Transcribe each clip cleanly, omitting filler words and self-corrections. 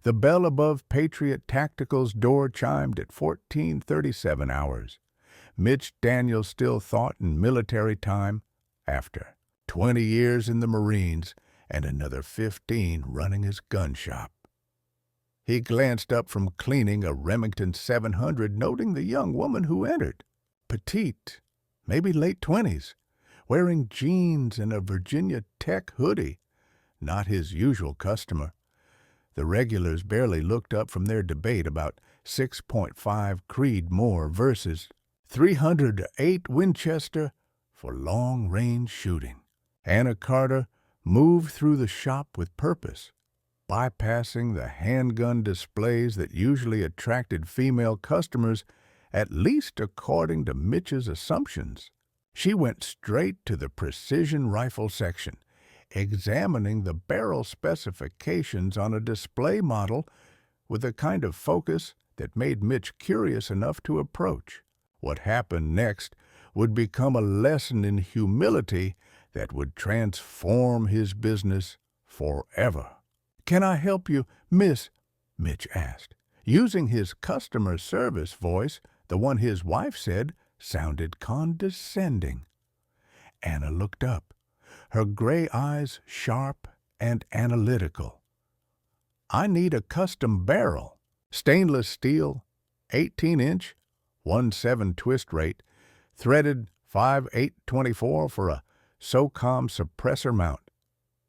The bell above Patriot Tactical's door chimed at 14:37 hours. Mitch Daniels still thought in military time after 20 years in the Marines and another 15 running his gun shop. He glanced up from cleaning a Remington 700, noting the young woman who entered. Petite, maybe late 20s, wearing jeans and a Virginia Tech hoodie. Not his usual customer. The regulars barely looked up from their debate about 6.5 Creedmoor versus 308 Winchester for long-range shooting. Anna Carter moved through the shop with purpose, bypassing the handgun displays that usually attracted female customers, at least according to Mitch's assumptions. She went straight to the precision rifle section, examining the barrel specifications on a display model with a kind of focus that made Mitch curious enough to approach. What happened next would become a lesson in humility that would transform his business forever. "Can I help you, miss?" Mitch asked. Using his customer service voice, the one his wife said sounded condescending. Anna looked up, her gray eyes sharp and analytical. "I need a custom barrel, stainless steel, 18-inch, 1/7 twist rate, threaded 5/8/24 for a SOCOM suppressor mount.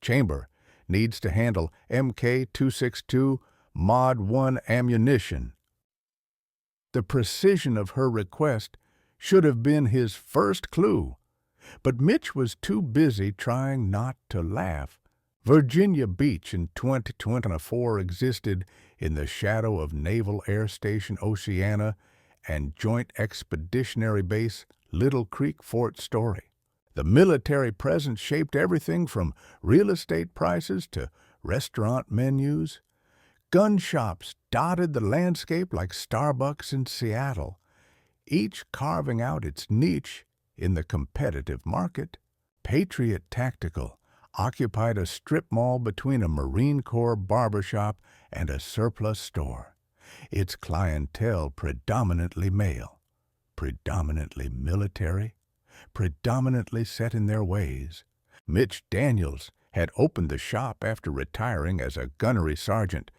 Chamber needs to handle MK262 Mod 1 ammunition." The precision of her request should have been his first clue, but Mitch was too busy trying not to laugh. Virginia Beach in 2024 existed in the shadow of Naval Air Station Oceana and Joint Expeditionary Base Little Creek Fort Story. The military presence shaped everything from real estate prices to restaurant menus. Gun shops dotted the landscape like Starbucks in Seattle, each carving out its niche in the competitive market. Patriot Tactical occupied a strip mall between a Marine Corps barbershop and a surplus store, its clientele predominantly male, predominantly military, predominantly set in their ways. Mitch Daniels had opened the shop after retiring as a gunnery sergeant,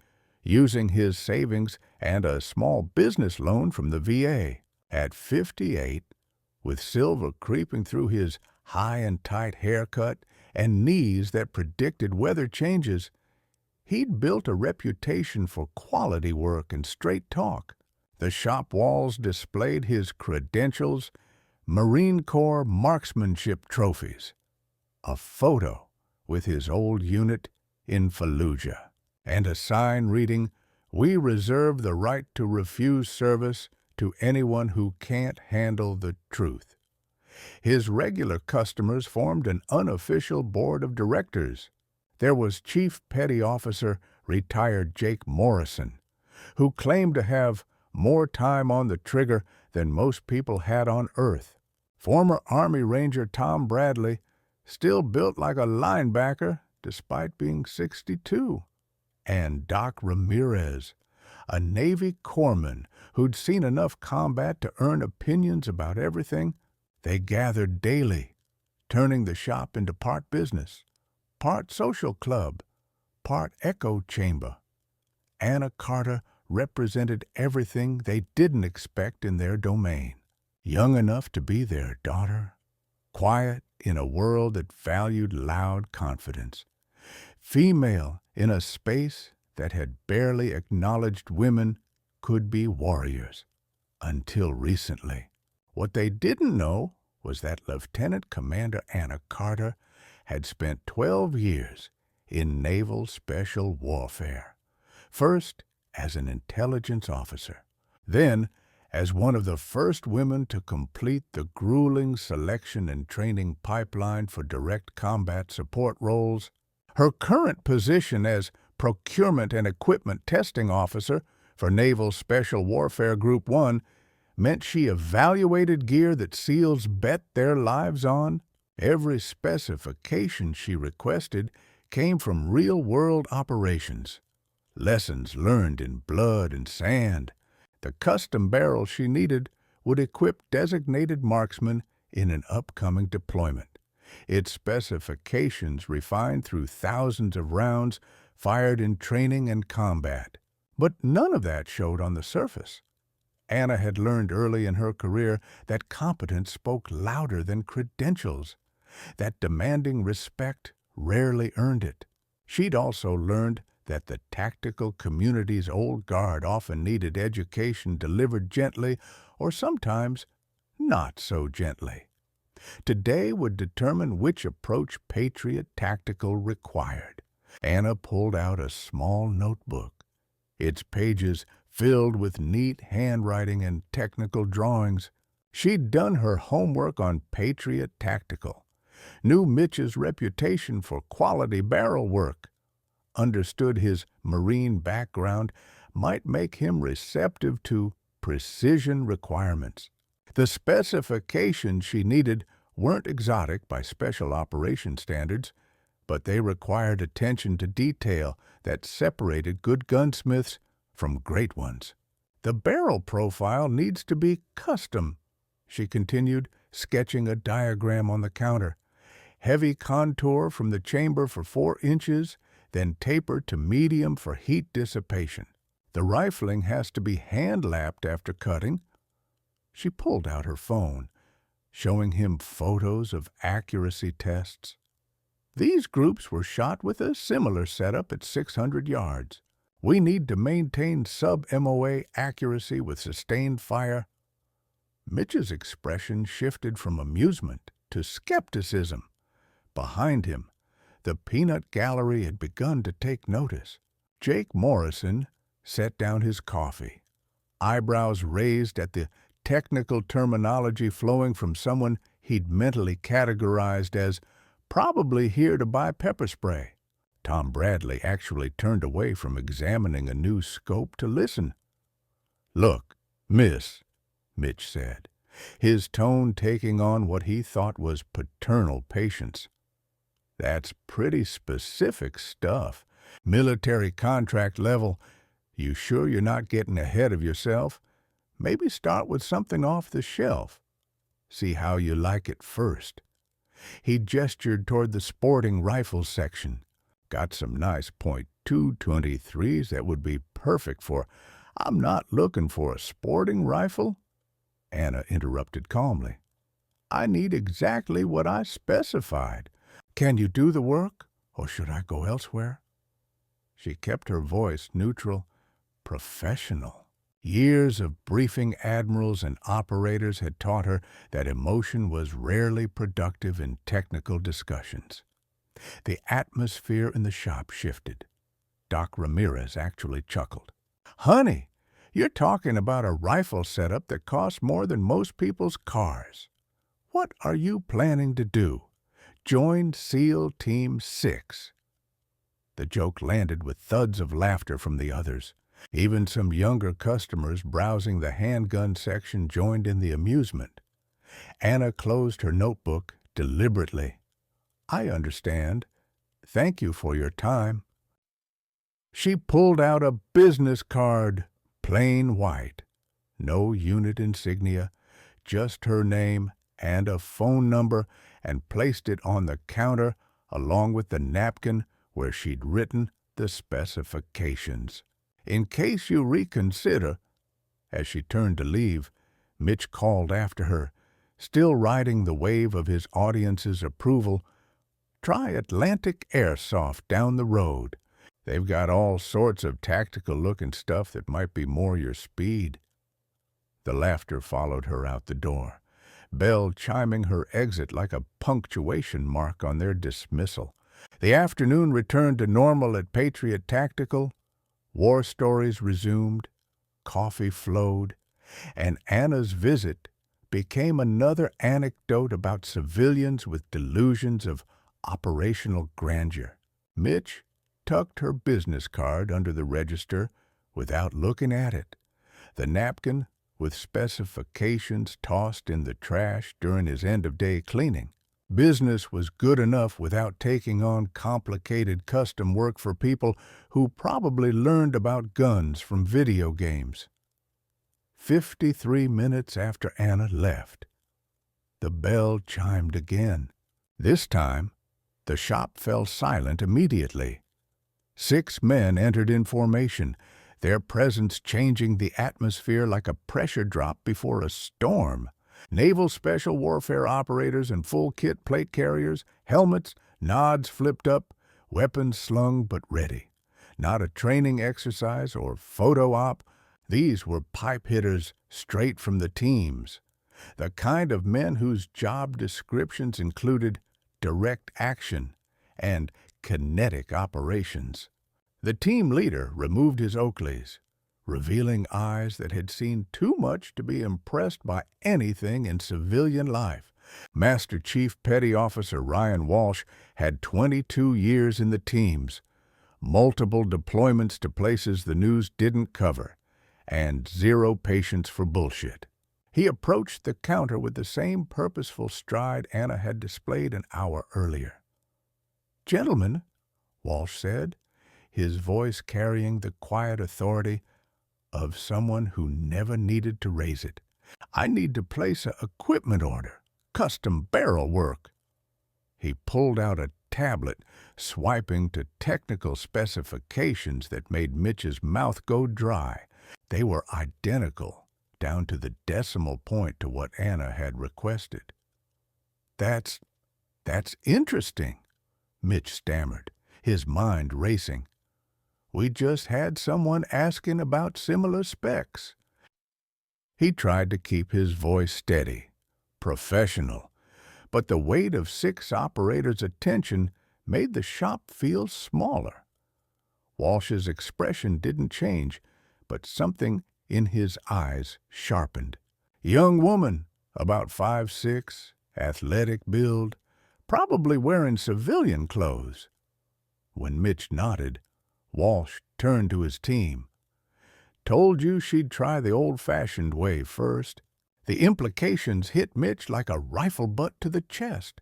using his savings and a small business loan from the VA. At 58, with silver creeping through his high and tight haircut and knees that predicted weather changes, he'd built a reputation for quality work and straight talk. The shop walls displayed his credentials, Marine Corps marksmanship trophies, a photo with his old unit in Fallujah, and a sign reading, "We reserve the right to refuse service to anyone who can't handle the truth." His regular customers formed an unofficial board of directors. There was Chief Petty Officer retired Jake Morrison, who claimed to have more time on the trigger than most people had on Earth. Former Army Ranger Tom Bradley, still built like a linebacker despite being 62. And Doc Ramirez, a Navy corpsman who'd seen enough combat to earn opinions about everything. They gathered daily, turning the shop into part business, part social club, part echo chamber. Anna Carter represented everything they didn't expect in their domain. Young enough to be their daughter, quiet in a world that valued loud confidence, female in a space that had barely acknowledged women could be warriors. Until recently. What they didn't know was that Lieutenant Commander Anna Carter had spent 12 years in naval special warfare, first as an intelligence officer, then as one of the first women to complete the grueling selection and training pipeline for direct combat support roles. Her current position as Procurement and Equipment Testing Officer for Naval Special Warfare Group 1 meant she evaluated gear that SEALs bet their lives on. Every specification she requested came from real-world operations, Lessons learned in blood and sand. The custom barrel she needed would equip designated marksmen in an upcoming deployment. Its specifications refined through thousands of rounds fired in training and combat. But none of that showed on the surface. Anna had learned early in her career that competence spoke louder than credentials, that demanding respect rarely earned it. She'd also learned that the tactical community's old guard often needed education delivered gently or sometimes not so gently. Today would determine which approach Patriot Tactical required. Anna pulled out a small notebook, its pages filled with neat handwriting and technical drawings. She'd done her homework on Patriot Tactical, knew Mitch's reputation for quality barrel work, understood his Marine background might make him receptive to precision requirements. The specifications she needed weren't exotic by special operation standards, but they required attention to detail that separated good gunsmiths from great ones. The barrel profile needs to be custom, she continued, sketching a diagram on the counter. Heavy contour from the chamber for 4 inches, then taper to medium for heat dissipation. The rifling has to be hand-lapped after cutting. She pulled out her phone, showing him photos of accuracy tests. These groups were shot with a similar setup at 600 yards. We need to maintain sub-MOA accuracy with sustained fire. Mitch's expression shifted from amusement to skepticism. Behind him, the peanut gallery had begun to take notice. Jake Morrison set down his coffee, eyebrows raised at the technical terminology flowing from someone he'd mentally categorized as probably here to buy pepper spray. Tom Bradley actually turned away from examining a new scope to listen. "Look, miss," Mitch said, his tone taking on what he thought was paternal patience. "That's pretty specific stuff. Military contract level. You sure you're not getting ahead of yourself? Maybe start with something off the shelf. See how you like it first." He gestured toward the sporting rifles section. "Got some nice .223s that would be perfect for—" "I'm not looking for a sporting rifle," Anna interrupted calmly. "I need exactly what I specified. Can you do the work, or should I go elsewhere?" She kept her voice neutral, professional. Years of briefing admirals and operators had taught her that emotion was rarely productive in technical discussions. The atmosphere in the shop shifted. Doc Ramirez actually chuckled. "Honey, you're talking about a rifle setup that costs more than most people's cars. What are you planning to do? Join SEAL Team 6. The joke landed with thuds of laughter from the others. Even some younger customers browsing the handgun section joined in the amusement. Anna closed her notebook deliberately. "I understand. Thank you for your time." She pulled out a business card, plain white. No unit insignia, just her name and a phone number, and placed it on the counter along with the napkin where she'd written the specifications. "In case you reconsider." As she turned to leave, Mitch called after her, still riding the wave of his audience's approval. "Try Atlantic Airsoft down the road. They've got all sorts of tactical-looking stuff that might be more your speed." The laughter followed her out the door, bell chiming her exit like a punctuation mark on their dismissal. The afternoon returned to normal at Patriot Tactical. War stories resumed, coffee flowed, and Anna's visit became another anecdote about civilians with delusions of operational grandeur. Mitch tucked her business card under the register without looking at it. The napkin with specifications tossed in the trash during his end-of-day cleaning. Business was good enough without taking on complicated custom work for people who probably learned about guns from video games. 53 minutes after Anna left, the bell chimed again. This time, the shop fell silent immediately. 6 men entered in formation, their presence changing the atmosphere like a pressure drop before a storm. Naval Special Warfare operators in full kit plate carriers, helmets, nods flipped up, weapons slung but ready. Not a training exercise or photo op. These were pipe hitters straight from the teams. The kind of men whose job descriptions included direct action and kinetic operations. The team leader removed his Oakleys, revealing eyes that had seen too much to be impressed by anything in civilian life. Master Chief Petty Officer Ryan Walsh had 22 years in the teams, multiple deployments to places the news didn't cover, and zero patience for bullshit. He approached the counter with the same purposeful stride Anna had displayed an hour earlier. "Gentlemen," Walsh said, his voice carrying the quiet authority of someone who never needed to raise it, "I need to place an equipment order, custom barrel work." He pulled out a tablet, swiping to technical specifications that made Mitch's mouth go dry. They were identical, down to the decimal point to what Anna had requested. That's interesting," Mitch stammered, his mind racing. "We just had someone asking about similar specs." He tried to keep his voice steady, professional, but the weight of 6 operators' attention made the shop feel smaller. Walsh's expression didn't change, but something in his eyes sharpened. Young woman, about 5'6", athletic build, probably wearing civilian clothes. When Mitch nodded, Walsh turned to his team. "Told you she'd try the old-fashioned way first." The implications hit Mitch like a rifle butt to the chest.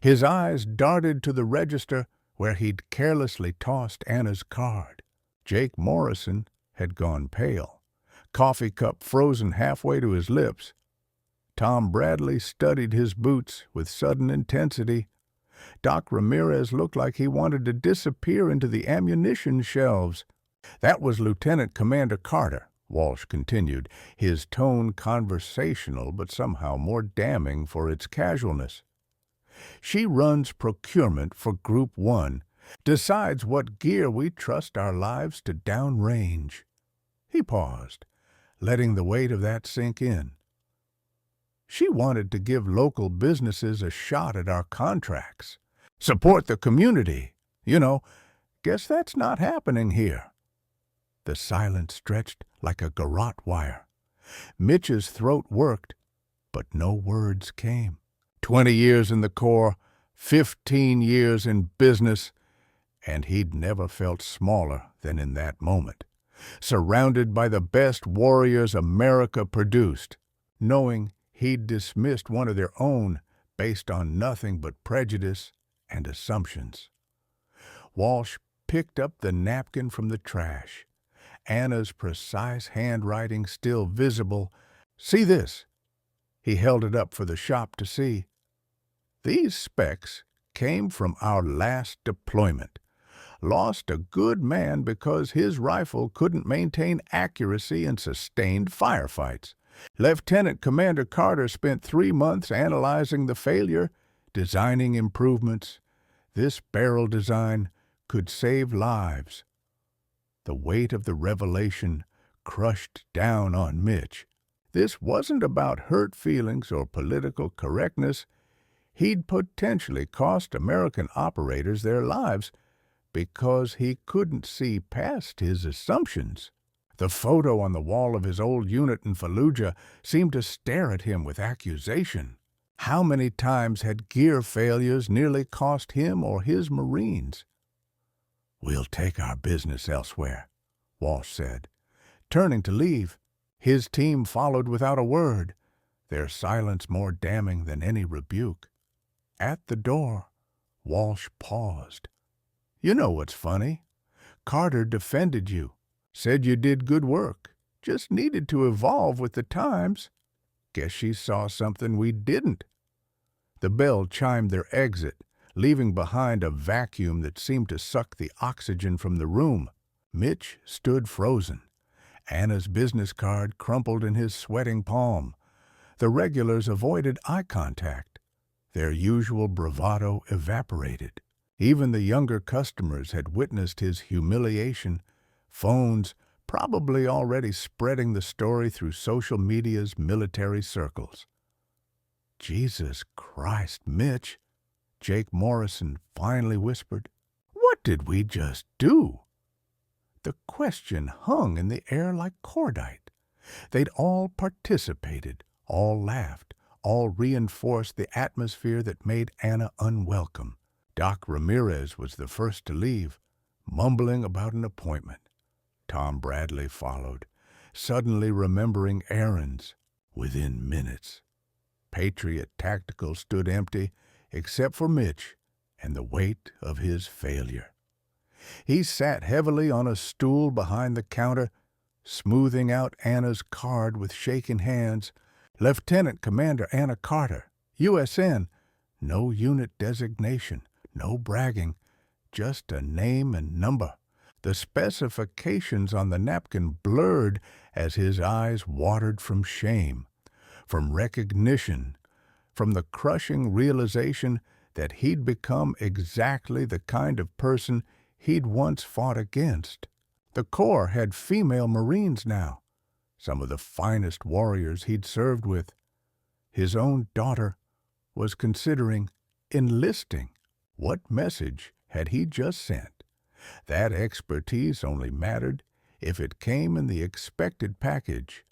His eyes darted to the register where he'd carelessly tossed Anna's card. Jake Morrison had gone pale, coffee cup frozen halfway to his lips. Tom Bradley studied his boots with sudden intensity. Doc Ramirez looked like he wanted to disappear into the ammunition shelves. "That was Lieutenant Commander Carter," Walsh continued, his tone conversational but somehow more damning for its casualness. "She runs procurement for Group 1, decides what gear we trust our lives to downrange." He paused, letting the weight of that sink in. "She wanted to give local businesses a shot at our contracts. Support the community. You know, guess that's not happening here." The silence stretched like a garrote wire. Mitch's throat worked, but no words came. 20 years in the Corps, 15 years in business, and he'd never felt smaller than in that moment. Surrounded by the best warriors America produced, knowing he'd dismissed one of their own based on nothing but prejudice and assumptions. Walsh picked up the napkin from the trash, Anna's precise handwriting still visible. "See this?" He held it up for the shop to see. "These specs came from our last deployment. Lost a good man because his rifle couldn't maintain accuracy in sustained firefights. Lieutenant Commander Carter spent 3 months analyzing the failure, designing improvements. This barrel design could save lives." The weight of the revelation crushed down on Mitch. This wasn't about hurt feelings or political correctness. He'd potentially cost American operators their lives because he couldn't see past his assumptions. The photo on the wall of his old unit in Fallujah seemed to stare at him with accusation. How many times had gear failures nearly cost him or his Marines? "We'll take our business elsewhere," Walsh said. Turning to leave, his team followed without a word, their silence more damning than any rebuke. At the door, Walsh paused. "You know what's funny? Carter defended you, said you did good work, just needed to evolve with the times. Guess she saw something we didn't." The bell chimed their exit, leaving behind a vacuum that seemed to suck the oxygen from the room. Mitch stood frozen, Anna's business card crumpled in his sweating palm. The regulars avoided eye contact. Their usual bravado evaporated. Even the younger customers had witnessed his humiliation, phones probably already spreading the story through social media's military circles. "Jesus Christ, Mitch," Jake Morrison finally whispered. "What did we just do?" The question hung in the air like cordite. They'd all participated, all laughed, all reinforced the atmosphere that made Anna unwelcome. Doc Ramirez was the first to leave, mumbling about an appointment. Tom Bradley followed, suddenly remembering errands within minutes. Patriot Tactical stood empty, except for Mitch and the weight of his failure. He sat heavily on a stool behind the counter, smoothing out Anna's card with shaking hands. "Lieutenant Commander Anna Carter, USN. No unit designation, no bragging, just a name and number." The specifications on the napkin blurred as his eyes watered from shame, from recognition, from the crushing realization that he'd become exactly the kind of person he'd once fought against. The Corps had female Marines now, some of the finest warriors he'd served with. His own daughter was considering enlisting. What message had he just sent? That expertise only mattered if it came in the expected package.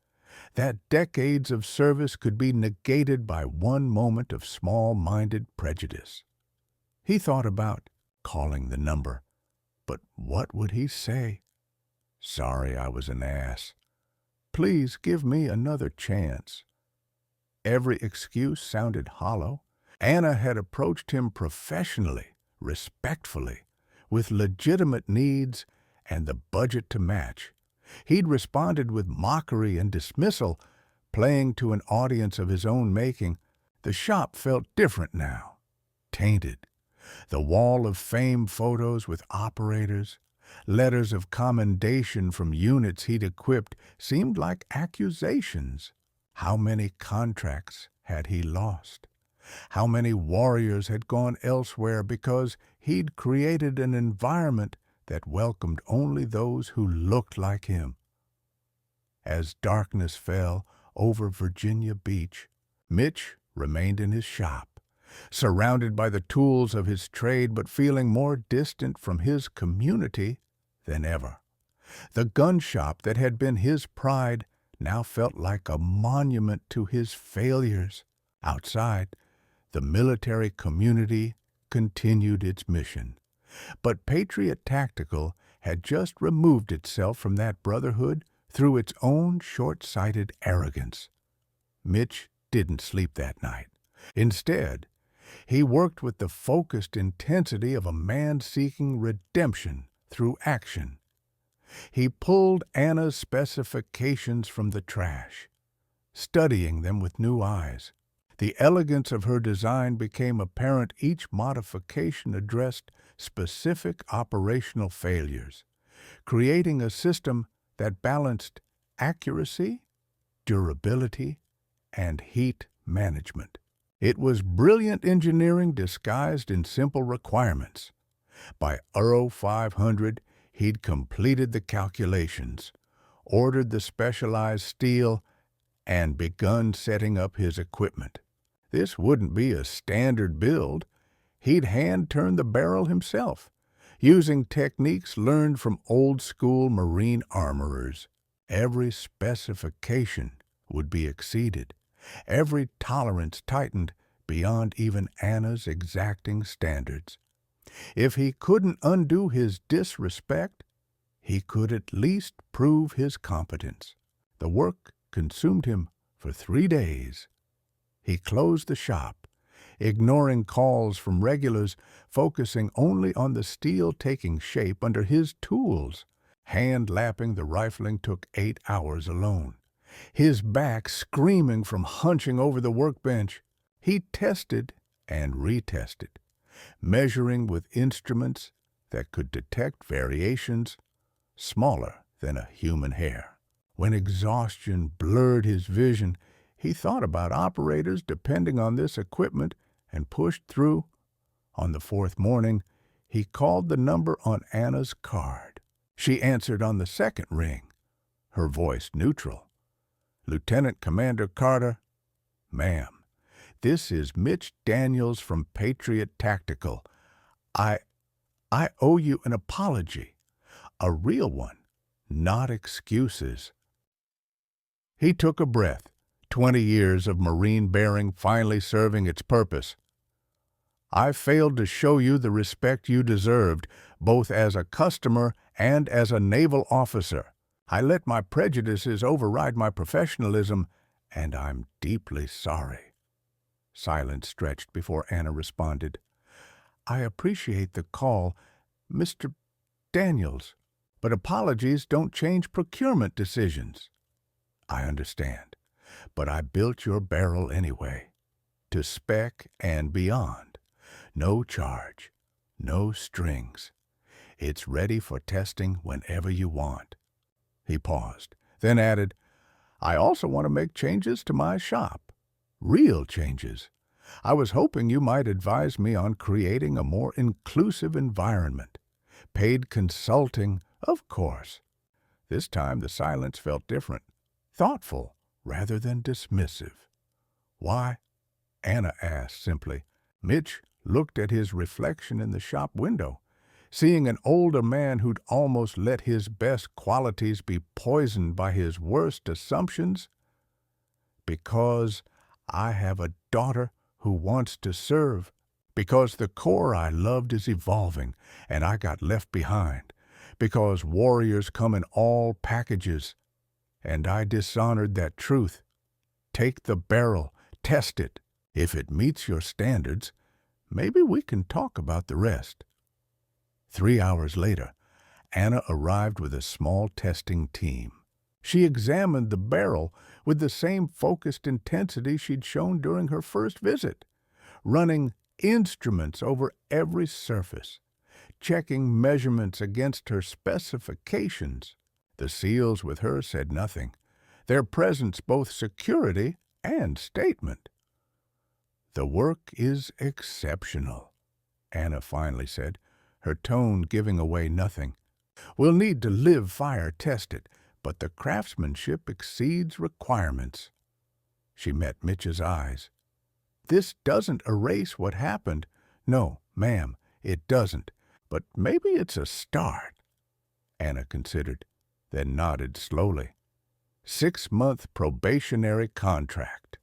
That decades of service could be negated by one moment of small-minded prejudice. He thought about calling the number, but what would he say? "Sorry I was an ass. Please give me another chance." Every excuse sounded hollow. Anna had approached him professionally, respectfully, with legitimate needs and the budget to match. He'd responded with mockery and dismissal, playing to an audience of his own making. The shop felt different now, tainted. The wall of fame photos with operators, letters of commendation from units he'd equipped seemed like accusations. How many contracts had he lost? How many warriors had gone elsewhere because he'd created an environment that welcomed only those who looked like him? As darkness fell over Virginia Beach, Mitch remained in his shop, surrounded by the tools of his trade but feeling more distant from his community than ever. The gun shop that had been his pride now felt like a monument to his failures. Outside, the military community continued its mission. But Patriot Tactical had just removed itself from that brotherhood through its own short-sighted arrogance. Mitch didn't sleep that night. Instead, he worked with the focused intensity of a man seeking redemption through action. He pulled Anna's specifications from the trash, studying them with new eyes. The elegance of her design became apparent. Each modification addressed specific operational failures, creating a system that balanced accuracy, durability, and heat management. It was brilliant engineering disguised in simple requirements. By Euro 500, he'd completed the calculations, ordered the specialized steel, and begun setting up his equipment. This wouldn't be a standard build. He'd hand-turn the barrel himself, using techniques learned from old-school Marine armorers. Every specification would be exceeded, every tolerance tightened beyond even Anna's exacting standards. If he couldn't undo his disrespect, he could at least prove his competence. The work consumed him for 3 days. He closed the shop, ignoring calls from regulars, focusing only on the steel taking shape under his tools. Hand-lapping the rifling took 8 hours alone. His back screaming from hunching over the workbench. He tested and retested, measuring with instruments that could detect variations smaller than a human hair. When exhaustion blurred his vision, he thought about operators depending on this equipment and pushed through. On the 4th morning, he called the number on Anna's card. She answered on the 2nd ring, her voice neutral. "Lieutenant Commander Carter." "Ma'am, this is Mitch Daniels from Patriot Tactical. I owe you an apology. A real one, not excuses." He took a breath, 20 years of Marine bearing finally serving its purpose. "I failed to show you the respect you deserved, both as a customer and as a naval officer. I let my prejudices override my professionalism, and I'm deeply sorry." Silence stretched before Anna responded. "I appreciate the call, Mr. Daniels, but apologies don't change procurement decisions." "I understand, but I built your barrel anyway, to spec and beyond. No charge, no strings. It's ready for testing whenever you want." He paused, then added, "I also want to make changes to my shop. Real changes. I was hoping you might advise me on creating a more inclusive environment. Paid consulting, of course." This time the silence felt different, thoughtful rather than dismissive. "Why?" Anna asked simply. Mitch looked at his reflection in the shop window, seeing an older man who'd almost let his best qualities be poisoned by his worst assumptions. "Because I have a daughter who wants to serve. Because the Corps I loved is evolving, and I got left behind. Because warriors come in all packages, and I dishonored that truth. Take the barrel, test it. If it meets your standards, maybe we can talk about the rest." 3 hours later, Anna arrived with a small testing team. She examined the barrel with the same focused intensity she'd shown during her first visit, running instruments over every surface, checking measurements against her specifications. The SEALs with her said nothing, their presence both security and statement. "The work is exceptional," Anna finally said, her tone giving away nothing. "We'll need to live fire test it, but the craftsmanship exceeds requirements." She met Mitch's eyes. "This doesn't erase what happened." "No, ma'am, it doesn't, but maybe it's a start." Anna considered, then nodded slowly. 6-month probationary contract.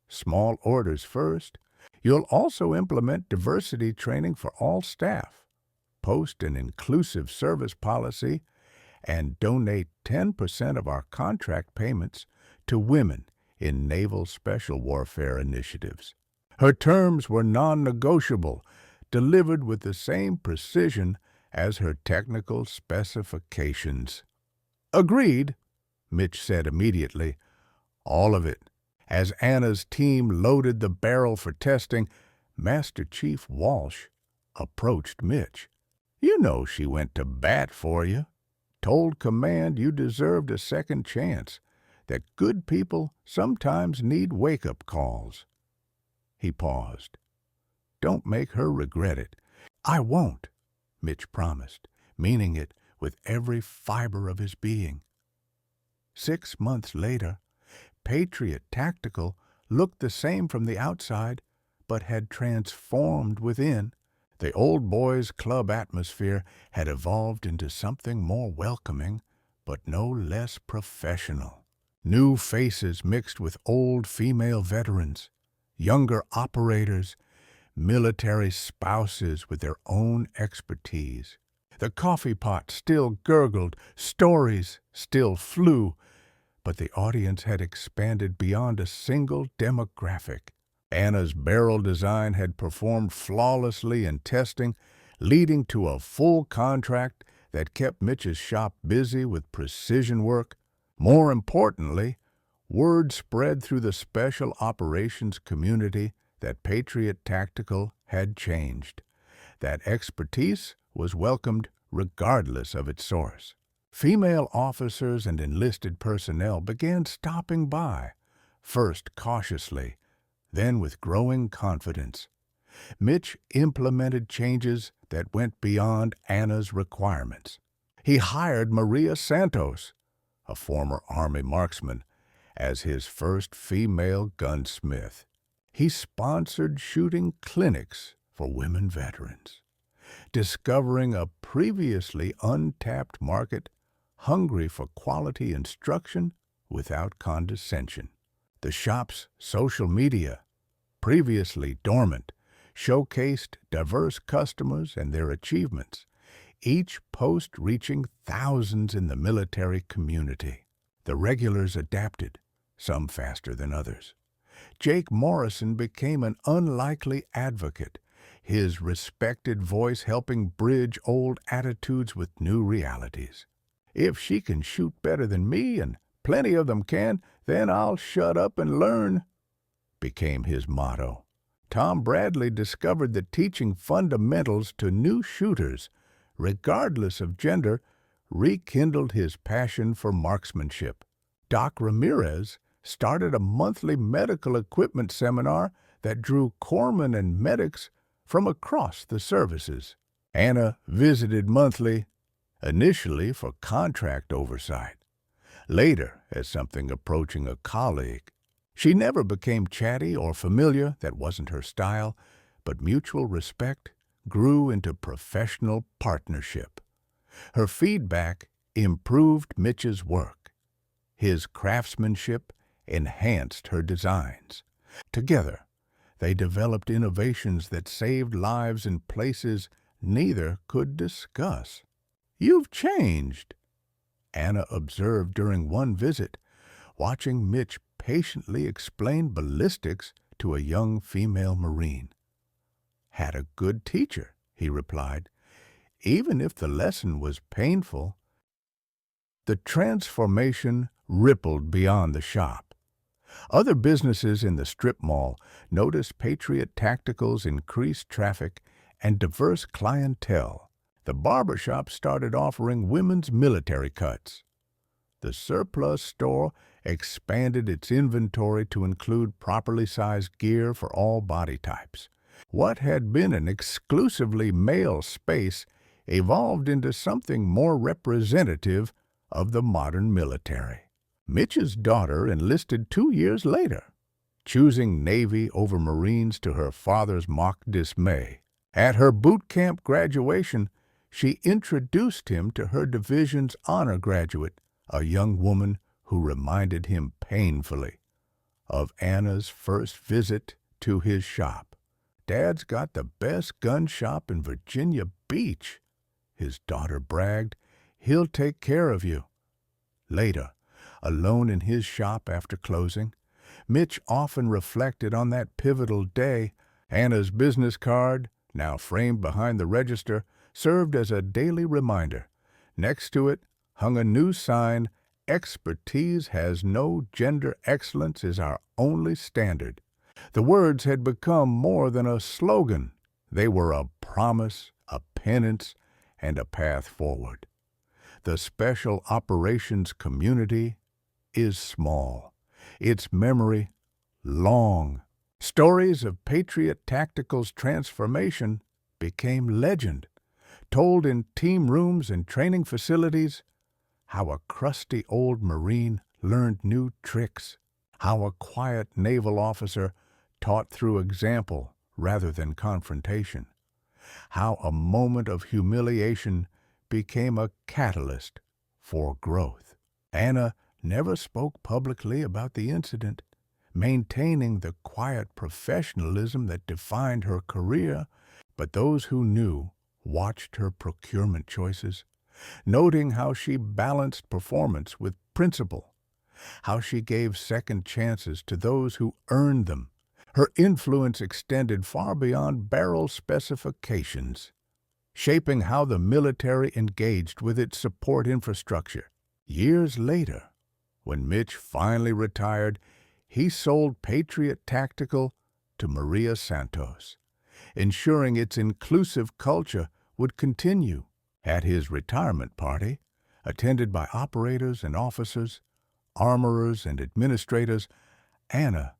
Small orders first. You'll also implement diversity training for all staff, post an inclusive service policy, and donate 10% of our contract payments to women in naval special warfare initiatives. Her terms were non-negotiable, delivered with the same precision as her technical specifications. "Agreed," Mitch said immediately. "All of it." As Anna's team loaded the barrel for testing, Master Chief Walsh approached Mitch. "You know she went to bat for you. Told command you deserved a second chance, that good people sometimes need wake-up calls." He paused. "Don't make her regret it." "I won't," Mitch promised, meaning it with every fiber of his being. 6 months later, Patriot Tactical looked the same from the outside, but had transformed within. The old boys' club atmosphere had evolved into something more welcoming, but no less professional. New faces mixed with old female veterans, younger operators, military spouses with their own expertise. The coffee pot still gurgled, stories still flew, but the audience had expanded beyond a single demographic. Anna's barrel design had performed flawlessly in testing, leading to a full contract that kept Mitch's shop busy with precision work. More importantly, word spread through the special operations community that Patriot Tactical had changed, that expertise was welcomed regardless of its source. Female officers and enlisted personnel began stopping by, first cautiously, then with growing confidence. Mitch implemented changes that went beyond Anna's requirements. He hired Maria Santos, a former Army marksman, as his first female gunsmith. He sponsored shooting clinics for women veterans, discovering a previously untapped market hungry for quality instruction without condescension. The shop's social media, previously dormant, showcased diverse customers and their achievements, each post reaching thousands in the military community. The regulars adapted, some faster than others. Jake Morrison became an unlikely advocate, his respected voice helping bridge old attitudes with new realities. If she can shoot better than me, and plenty of them can, then I'll shut up and learn, became his motto. Tom Bradley discovered that teaching fundamentals to new shooters, regardless of gender, rekindled his passion for marksmanship. Doc Ramirez started a monthly medical equipment seminar that drew corpsmen and medics from across the services. Anna visited monthly, initially for contract oversight, later as something approaching a colleague. She never became chatty or familiar, that wasn't her style, but mutual respect grew into professional partnership. Her feedback improved Mitch's work. His craftsmanship enhanced her designs. Together, they developed innovations that saved lives in places neither could discuss. "You've changed," Anna observed during one visit, watching Mitch patiently explain ballistics to a young female Marine. "Had a good teacher," he replied, "even if the lesson was painful." The transformation rippled beyond the shop. Other businesses in the strip mall noticed Patriot Tactical's increased traffic and diverse clientele. The barbershop started offering women's military cuts. The surplus store expanded its inventory to include properly sized gear for all body types. What had been an exclusively male space evolved into something more representative of the modern military. Mitch's daughter enlisted 2 years later, choosing Navy over Marines to her father's mock dismay. At her boot camp graduation, she introduced him to her division's honor graduate, a young woman who reminded him painfully of Anna's first visit to his shop. "Dad's got the best gun shop in Virginia Beach," his daughter bragged. "He'll take care of you." Later, alone in his shop after closing, Mitch often reflected on that pivotal day. Anna's business card, now framed behind the register, served as a daily reminder. Next to it hung a new sign, "Expertise has no gender. Excellence is our only standard." The words had become more than a slogan. They were a promise, a penance, and a path forward. The special operations community is small, its memory long. Stories of Patriot Tactical's transformation became legend, told in team rooms and training facilities. How a crusty old Marine learned new tricks, how a quiet naval officer taught through example rather than confrontation, how a moment of humiliation became a catalyst for growth. Anna never spoke publicly about the incident, maintaining the quiet professionalism that defined her career, but those who knew watched her procurement choices, noting how she balanced performance with principle, how she gave second chances to those who earned them. Her influence extended far beyond barrel specifications, shaping how the military engaged with its support infrastructure. Years later, when Mitch finally retired, he sold Patriot Tactical to Maria Santos, ensuring its inclusive culture would continue. At his retirement party, attended by operators and officers, armorers and administrators, Anna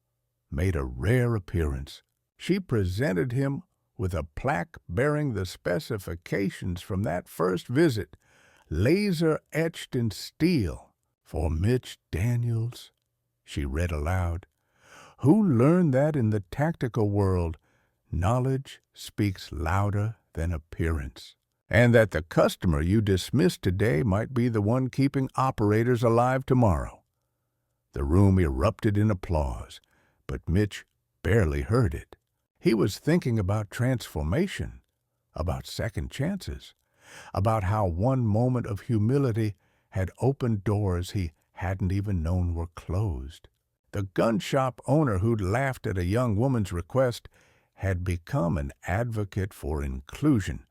made a rare appearance. She presented him with a plaque bearing the specifications from that first visit, laser-etched in steel. "For Mitch Daniels," she read aloud, "who learned that in the tactical world, knowledge speaks louder than appearance, and that the customer you dismissed today might be the one keeping operators alive tomorrow." The room erupted in applause, but Mitch barely heard it. He was thinking about transformation, about second chances, about how one moment of humility had opened doors he hadn't even known were closed. The gun shop owner who'd laughed at a young woman's request had become an advocate for inclusion,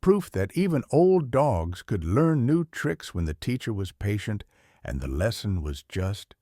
proof that even old dogs could learn new tricks when the teacher was patient and the lesson was just